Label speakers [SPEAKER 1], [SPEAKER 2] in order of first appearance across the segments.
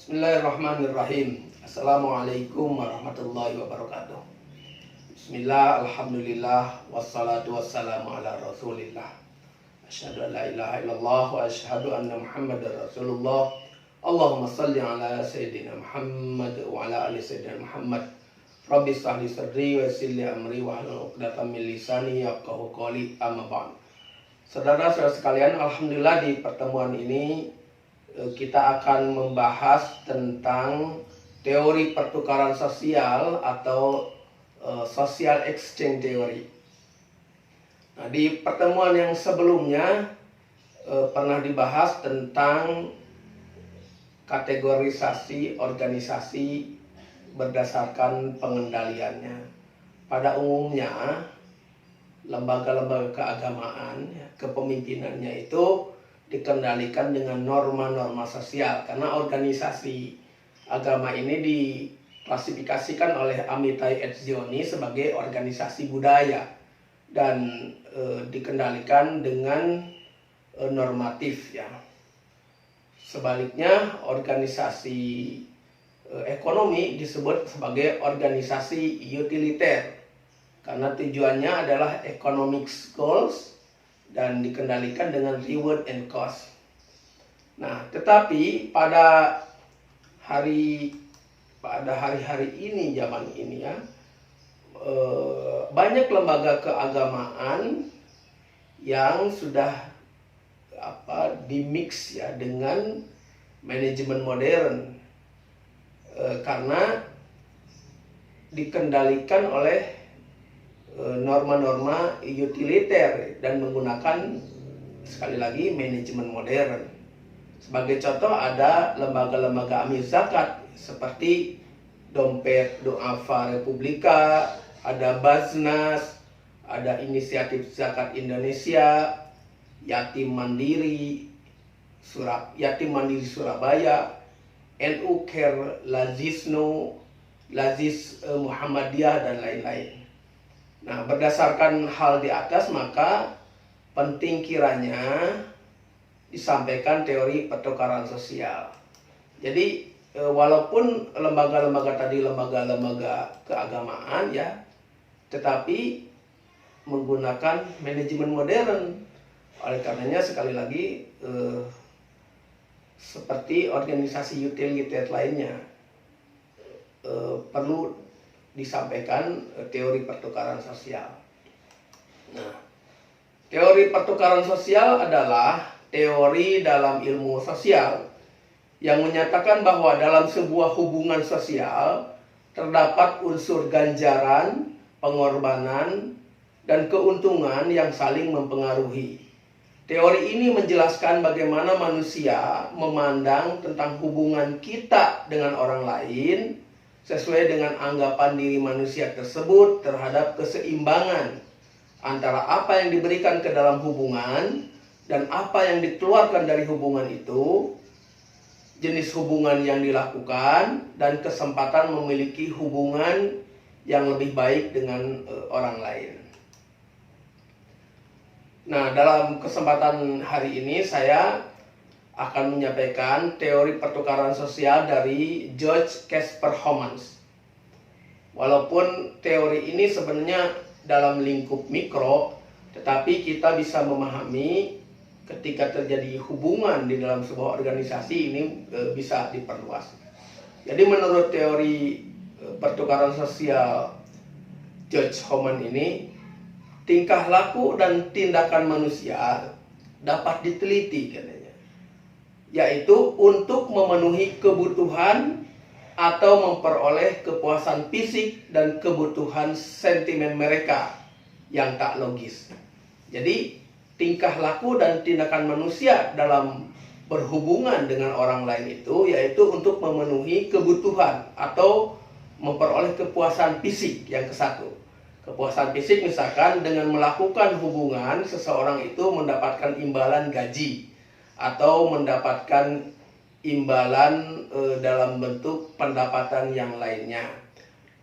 [SPEAKER 1] Bismillahirrahmanirrahim. Assalamualaikum warahmatullahi wabarakatuh. Bismillah, alhamdulillah, wassalatu wassalamu ala rasulillah. Asyhadu an la ilaha illallah wa asyhadu anna muhammadar rasulullah. Allahumma salli ala sayyidina Muhammad wa ala ali sayyidina Muhammad. Rabbi shrah li sadri wa yassir li amri wahlul 'uqdatam min lisani yafqahu qawli, amma ba'd. Saudara-saudara sekalian, alhamdulillah di pertemuan ini kita akan membahas tentang teori pertukaran sosial atau social exchange theory. Nah, di pertemuan yang sebelumnya pernah dibahas tentang kategorisasi organisasi berdasarkan pengendaliannya. Pada umumnya lembaga-lembaga keagamaan, kepemimpinannya itu dikendalikan dengan norma-norma sosial, karena organisasi agama ini diklasifikasikan oleh Amitai Etzioni sebagai organisasi budaya dan dikendalikan dengan normatif ya. Sebaliknya organisasi ekonomi disebut sebagai organisasi utiliter karena tujuannya adalah economic goals dan dikendalikan dengan reward and cost. Nah, tetapi pada hari-hari ini, zaman ini ya, banyak lembaga keagamaan yang sudah dimix ya dengan manajemen modern karena dikendalikan oleh norma-norma utiliter dan menggunakan sekali lagi manajemen modern. Sebagai contoh ada lembaga-lembaga amil zakat seperti Dompet Du'afa Republika, ada Baznas, ada Inisiatif Zakat Indonesia, Yatim Mandiri Surabaya, NU Care Lazisno, Lazis Muhammadiyah dan lain-lain. Nah, berdasarkan hal di atas, maka penting kiranya disampaikan teori pertukaran sosial. Jadi, walaupun lembaga-lembaga tadi lembaga-lembaga keagamaan ya, tetapi menggunakan manajemen modern. Oleh karenanya sekali lagi seperti organisasi utiliter lainnya perlu disampaikan teori pertukaran sosial. Nah, teori pertukaran sosial adalah teori dalam ilmu sosial yang menyatakan bahwa dalam sebuah hubungan sosial terdapat unsur ganjaran, pengorbanan, dan keuntungan yang saling mempengaruhi. Teori ini menjelaskan bagaimana manusia memandang tentang hubungan kita dengan orang lain sesuai dengan anggapan diri manusia tersebut terhadap keseimbangan antara apa yang diberikan ke dalam hubungan dan apa yang dikeluarkan dari hubungan itu, jenis hubungan yang dilakukan, dan kesempatan memiliki hubungan yang lebih baik dengan orang lain. Nah, dalam kesempatan hari ini saya akan menyampaikan teori pertukaran sosial dari George Casper Homans. Walaupun teori ini sebenarnya dalam lingkup mikro, tetapi kita bisa memahami ketika terjadi hubungan di dalam sebuah organisasi ini bisa diperluas. Jadi menurut teori pertukaran sosial George Homans ini, tingkah laku dan tindakan manusia dapat diteliti katanya, yaitu untuk memenuhi kebutuhan atau memperoleh kepuasan fisik dan kebutuhan sentimen mereka yang tak logis. Jadi tingkah laku dan tindakan manusia dalam berhubungan dengan orang lain itu yaitu untuk memenuhi kebutuhan atau memperoleh kepuasan fisik yang kesatu. Kepuasan fisik misalkan dengan melakukan hubungan seseorang itu mendapatkan imbalan gaji atau mendapatkan imbalan dalam bentuk pendapatan yang lainnya.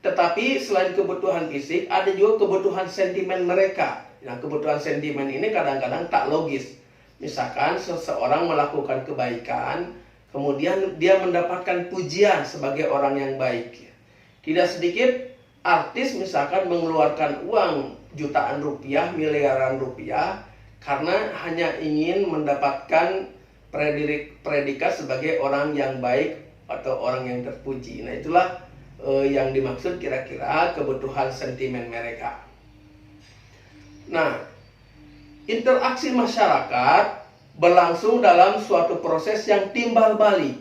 [SPEAKER 1] Tetapi selain kebutuhan fisik ada juga kebutuhan sentimen mereka. Nah, kebutuhan sentimen ini kadang-kadang tak logis. Misalkan seseorang melakukan kebaikan Kemudian dia mendapatkan pujian sebagai orang yang baik. Tidak sedikit artis misalkan mengeluarkan uang jutaan rupiah, miliaran rupiah, karena hanya ingin mendapatkan predikat sebagai orang yang baik atau orang yang terpuji. Nah, itulah yang dimaksud kira-kira kebutuhan sentimen mereka. Nah, interaksi masyarakat berlangsung dalam suatu proses yang timbal balik,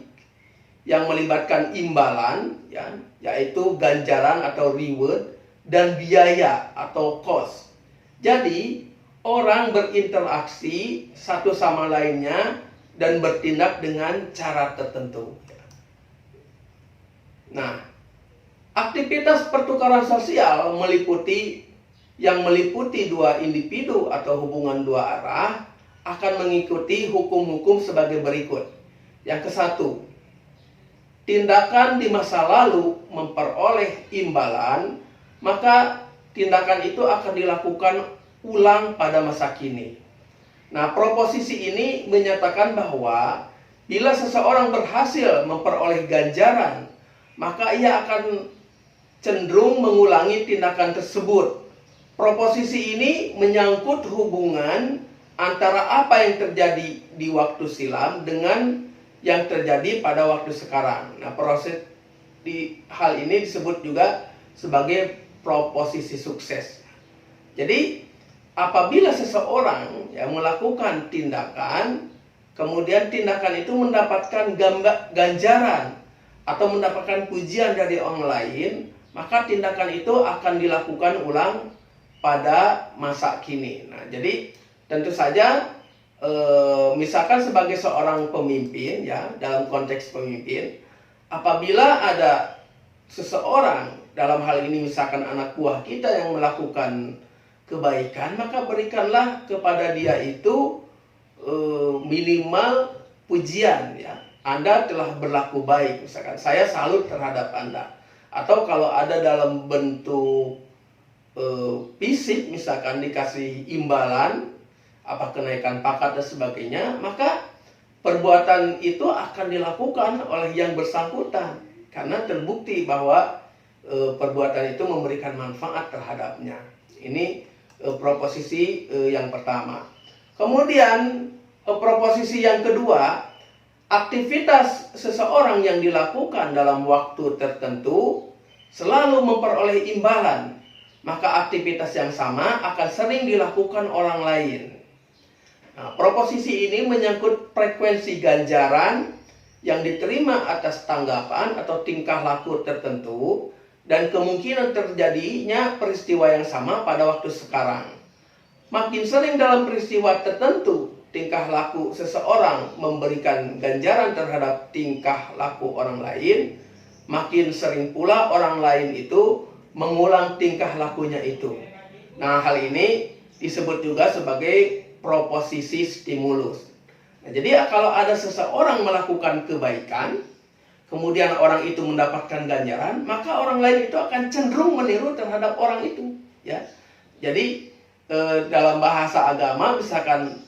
[SPEAKER 1] yang melibatkan imbalan, ya, yaitu ganjaran atau reward, dan biaya atau cost. Jadi orang berinteraksi satu sama lainnya dan bertindak dengan cara tertentu. Nah, aktivitas pertukaran sosial meliputi dua individu atau hubungan dua arah akan mengikuti hukum-hukum sebagai berikut. Yang ke satu, tindakan di masa lalu memperoleh imbalan, maka tindakan itu akan dilakukan ulang pada masa kini. Nah, proposisi ini menyatakan bahwa bila seseorang berhasil memperoleh ganjaran, maka ia akan cenderung mengulangi tindakan tersebut. Proposisi ini menyangkut hubungan antara apa yang terjadi di waktu silam dengan yang terjadi pada waktu sekarang. Nah, proses di hal ini disebut juga sebagai proposisi sukses. Jadi, apabila seseorang yang melakukan tindakan, kemudian tindakan itu mendapatkan ganjaran atau mendapatkan pujian dari orang lain, maka tindakan itu akan dilakukan ulang pada masa kini. Nah, jadi tentu saja misalkan sebagai seorang pemimpin, ya, dalam konteks pemimpin, apabila ada seseorang, dalam hal ini misalkan anak buah kita yang melakukan kebaikan, maka berikanlah kepada dia itu minimal pujian, ya. Anda telah berlaku baik, misalkan saya salut terhadap Anda. Atau kalau ada dalam bentuk fisik, misalkan dikasih imbalan, apa kenaikan pangkat dan sebagainya, maka perbuatan itu akan dilakukan oleh yang bersangkutan karena terbukti bahwa perbuatan itu memberikan manfaat terhadapnya. Ini proposisi yang pertama. Kemudian proposisi yang kedua, aktivitas seseorang yang dilakukan dalam waktu tertentu selalu memperoleh imbalan, maka aktivitas yang sama akan sering dilakukan orang lain. Nah, proposisi ini menyangkut frekuensi ganjaran yang diterima atas tanggapan atau tingkah laku tertentu dan kemungkinan terjadinya peristiwa yang sama pada waktu sekarang. Makin sering dalam peristiwa tertentu tingkah laku seseorang memberikan ganjaran terhadap tingkah laku orang lain, makin sering pula orang lain itu mengulang tingkah lakunya itu. Nah, hal ini disebut juga sebagai proposisi stimulus. Nah, jadi kalau ada seseorang melakukan kebaikan, kemudian orang itu mendapatkan ganjaran, maka orang lain itu akan cenderung meniru terhadap orang itu, ya. Jadi dalam bahasa agama, misalkan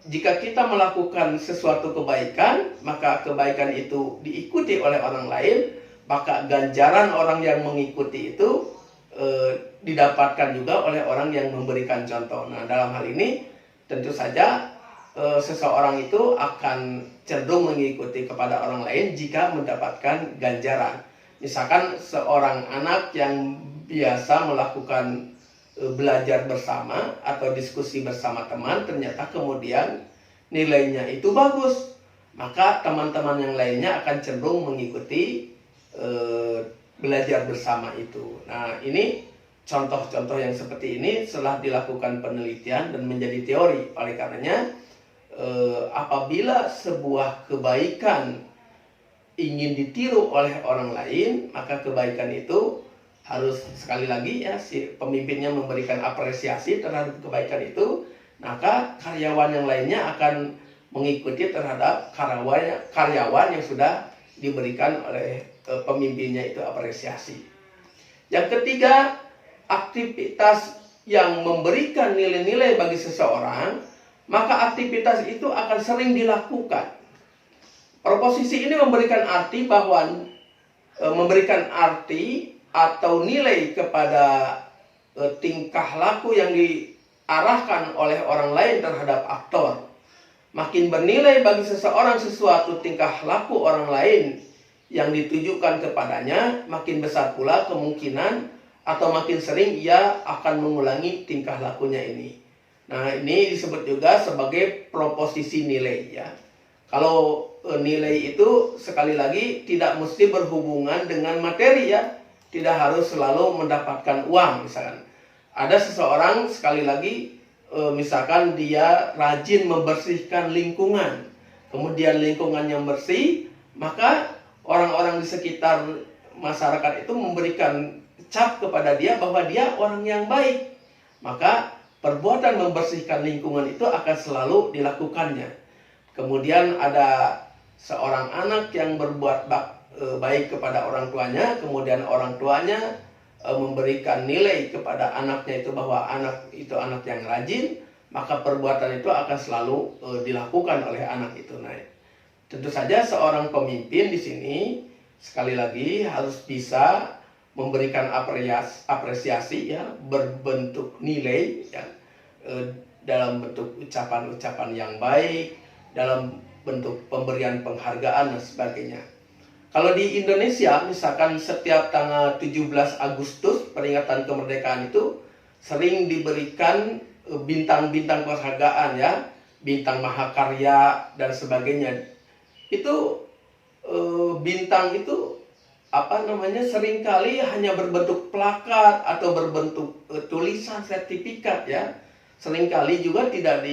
[SPEAKER 1] jika kita melakukan sesuatu kebaikan, maka kebaikan itu diikuti oleh orang lain, maka ganjaran orang yang mengikuti itu didapatkan juga oleh orang yang memberikan contoh. Nah, dalam hal ini tentu saja seseorang itu akan cenderung mengikuti kepada orang lain jika mendapatkan ganjaran. Misalkan seorang anak yang biasa melakukan belajar bersama atau diskusi bersama teman, ternyata kemudian nilainya itu bagus, maka teman-teman yang lainnya akan cenderung mengikuti belajar bersama itu. Nah, ini contoh-contoh yang seperti ini setelah dilakukan penelitian dan menjadi teori. Oleh karenanya, apabila sebuah kebaikan ingin ditiru oleh orang lain, maka kebaikan itu harus, sekali lagi ya, si pemimpinnya memberikan apresiasi terhadap kebaikan itu, maka karyawan yang lainnya akan mengikuti terhadap karyawan yang sudah diberikan oleh pemimpinnya itu apresiasi. Yang ketiga, aktivitas yang memberikan nilai-nilai bagi seseorang, maka aktivitas itu akan sering dilakukan. Proposisi ini memberikan arti bahwa memberikan arti atau nilai kepada tingkah laku yang diarahkan oleh orang lain terhadap aktor. Makin bernilai bagi seseorang sesuatu tingkah laku orang lain yang ditujukan kepadanya, makin besar pula kemungkinan atau makin sering ia akan mengulangi tingkah lakunya ini. Nah, ini disebut juga sebagai proposisi nilai ya. Kalau nilai itu sekali lagi tidak mesti berhubungan dengan materi ya. Tidak harus selalu mendapatkan uang misalkan. Ada seseorang sekali lagi misalkan dia rajin membersihkan lingkungan. Kemudian lingkungan yang bersih, maka orang-orang di sekitar masyarakat itu memberikan cap kepada dia bahwa dia orang yang baik. Maka perbuatan membersihkan lingkungan itu akan selalu dilakukannya. Kemudian ada seorang anak yang berbuat baik kepada orang tuanya, kemudian orang tuanya memberikan nilai kepada anaknya itu bahwa anak itu anak yang rajin, maka perbuatan itu akan selalu dilakukan oleh anak itu. Nah, tentu saja seorang pemimpin di sini sekali lagi harus bisa memberikan apresiasi ya, berbentuk nilai ya, dalam bentuk ucapan-ucapan yang baik, dalam bentuk pemberian penghargaan dan sebagainya. Kalau di Indonesia misalkan setiap tanggal 17 Agustus peringatan kemerdekaan itu sering diberikan bintang-bintang penghargaan ya, bintang mahakarya dan sebagainya. Itu bintang itu seringkali hanya berbentuk plakat atau berbentuk tulisan sertifikat ya. Seringkali juga tidak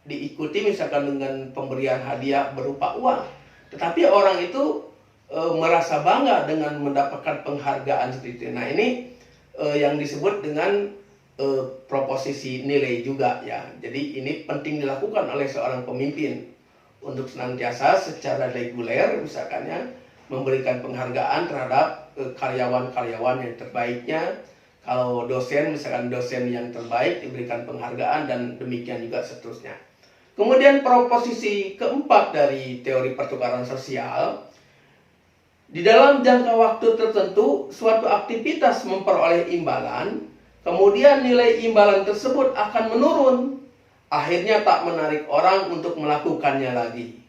[SPEAKER 1] diikuti misalkan dengan pemberian hadiah berupa uang. Tetapi orang itu merasa bangga dengan mendapatkan penghargaan seperti itu. Nah, ini yang disebut dengan proposisi nilai juga ya. Jadi ini penting dilakukan oleh seorang pemimpin untuk senantiasa secara reguler misalkan ya, memberikan penghargaan terhadap karyawan-karyawan yang terbaiknya. Kalau dosen misalkan dosen yang terbaik diberikan penghargaan dan demikian juga seterusnya. Kemudian proposisi keempat dari teori pertukaran sosial, di dalam jangka waktu tertentu suatu aktivitas memperoleh imbalan, kemudian nilai imbalan tersebut akan menurun, akhirnya tak menarik orang untuk melakukannya lagi.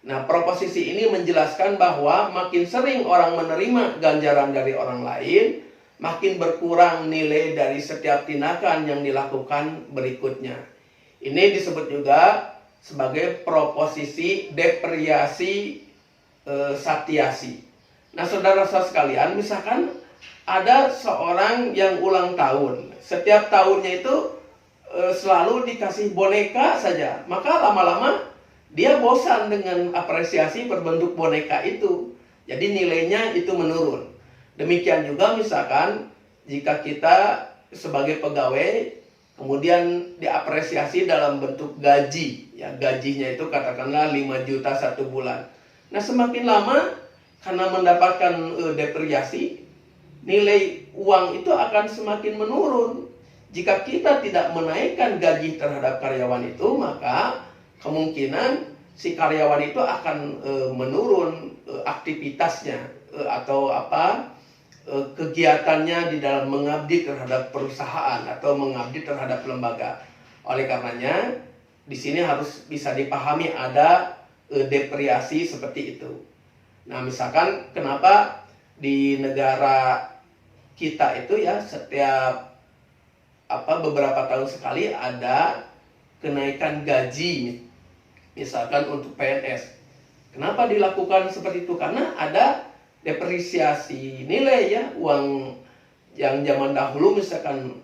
[SPEAKER 1] Nah, proposisi ini menjelaskan bahwa makin sering orang menerima ganjaran dari orang lain, makin berkurang nilai dari setiap tindakan yang dilakukan berikutnya. Ini disebut juga sebagai proposisi depresiasi satiasi. Nah, saudara-saudara sekalian, misalkan ada seorang yang ulang tahun, setiap tahunnya itu selalu dikasih boneka saja, maka lama-lama dia bosan dengan apresiasi berbentuk boneka itu. Jadi nilainya itu menurun. Demikian juga misalkan jika kita sebagai pegawai kemudian diapresiasi dalam bentuk gaji, ya gajinya itu katakanlah 5 juta satu bulan. Nah, semakin lama karena mendapatkan depresiasi, nilai uang itu akan semakin menurun. Jika kita tidak menaikkan gaji terhadap karyawan itu, maka kemungkinan si karyawan itu akan menurun aktivitasnya atau kegiatannya di dalam mengabdi terhadap perusahaan atau mengabdi terhadap lembaga. Oleh karenanya, di sini harus bisa dipahami ada depresiasi seperti itu. Nah, misalkan kenapa di negara kita itu ya setiap beberapa tahun sekali ada kenaikan gaji misalkan untuk PNS. Kenapa dilakukan seperti itu? Karena ada depresiasi nilai ya, uang yang zaman dahulu misalkan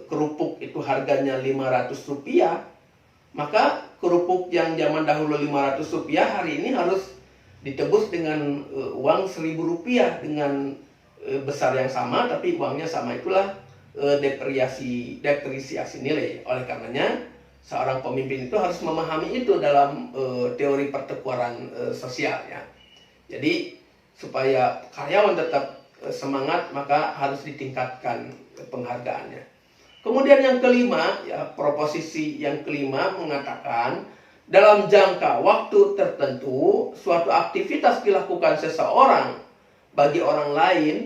[SPEAKER 1] kerupuk itu harganya Rp500, maka kerupuk yang zaman dahulu Rp500 hari ini harus ditebus dengan uang Rp1.000 dengan besar yang sama, tapi uangnya sama. Itulah depresiasi nilai. Oleh karenanya seorang pemimpin itu harus memahami itu dalam teori pertukaran sosial ya. Jadi supaya karyawan tetap semangat, maka harus ditingkatkan penghargaannya. Kemudian yang kelima ya, proposisi yang kelima mengatakan dalam jangka waktu tertentu suatu aktivitas dilakukan seseorang bagi orang lain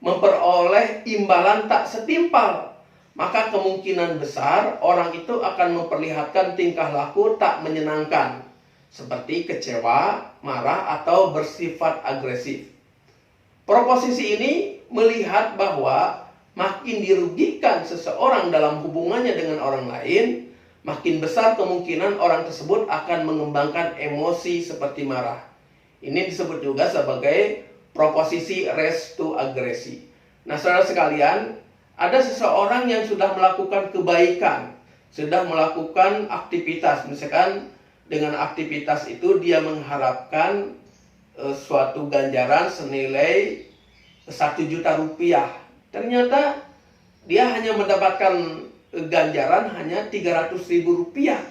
[SPEAKER 1] memperoleh imbalan tak setimpal, maka kemungkinan besar orang itu akan memperlihatkan tingkah laku tak menyenangkan, seperti kecewa, marah, atau bersifat agresif. Proposisi ini melihat bahwa makin dirugikan seseorang dalam hubungannya dengan orang lain, makin besar kemungkinan orang tersebut akan mengembangkan emosi seperti marah. Ini disebut juga sebagai proposisi restu agresi. Nah, saudara sekalian, ada seseorang yang sudah melakukan kebaikan, sudah melakukan aktivitas, misalkan dengan aktivitas itu dia mengharapkan suatu ganjaran senilai 1 juta rupiah. Ternyata dia hanya mendapatkan ganjaran hanya 300.000 rupiah.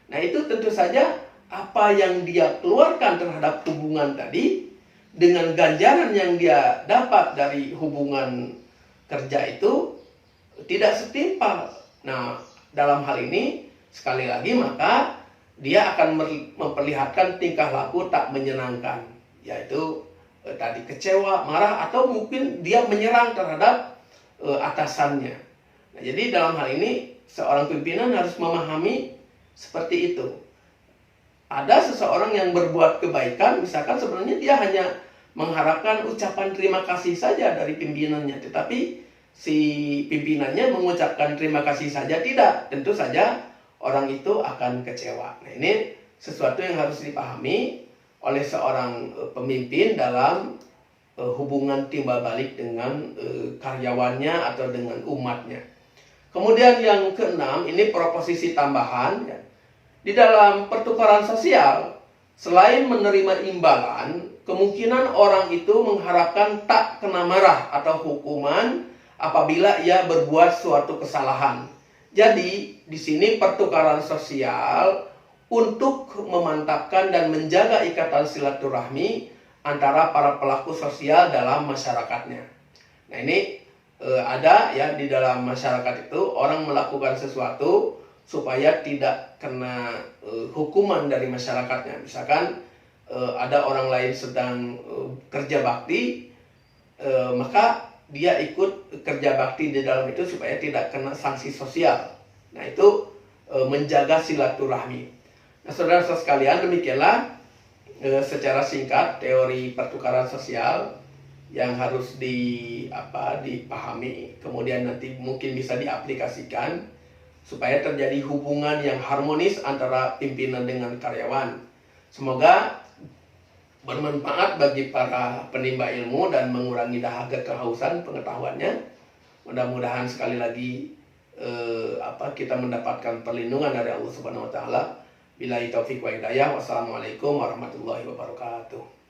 [SPEAKER 1] Nah, itu tentu saja apa yang dia keluarkan terhadap hubungan tadi dengan ganjaran yang dia dapat dari hubungan kerja itu tidak setimpal. Nah, dalam hal ini sekali lagi maka dia akan memperlihatkan tingkah laku tak menyenangkan, yaitu tadi kecewa, marah, atau mungkin dia menyerang terhadap atasannya. Nah, jadi dalam hal ini seorang pimpinan harus memahami seperti itu. Ada seseorang yang berbuat kebaikan, misalkan sebenarnya dia hanya mengharapkan ucapan terima kasih saja dari pimpinannya, tetapi si pimpinannya mengucapkan terima kasih saja tidak, tentu saja orang itu akan kecewa. Nah, ini sesuatu yang harus dipahami oleh seorang pemimpin dalam hubungan timbal balik dengan karyawannya atau dengan umatnya. Kemudian yang keenam, ini proposisi tambahan ya. Di dalam pertukaran sosial, selain menerima imbalan, kemungkinan orang itu mengharapkan tak kena marah atau hukuman apabila ia berbuat suatu kesalahan. Jadi, di sini pertukaran sosial untuk memantapkan dan menjaga ikatan silaturahmi antara para pelaku sosial dalam masyarakatnya. Nah, ini ada ya di dalam masyarakat itu orang melakukan sesuatu supaya tidak kena hukuman dari masyarakatnya. Misalkan ada orang lain sedang kerja bakti, maka dia ikut kerja bakti di dalam itu supaya tidak kena sanksi sosial. Nah, itu menjaga silaturahmi. Nah, saudara-saudara sekalian, demikianlah secara singkat teori pertukaran sosial yang harus dipahami, kemudian nanti mungkin bisa diaplikasikan supaya terjadi hubungan yang harmonis antara pimpinan dengan karyawan. Semoga bermanfaat bagi para penimba ilmu dan mengurangi dahaga kehausan pengetahuannya. Mudah-mudahan sekali lagi kita mendapatkan perlindungan dari Allah Subhanahu wa taala. Billahi taufiq wa hidayah. Wassalamualaikum warahmatullahi wabarakatuh.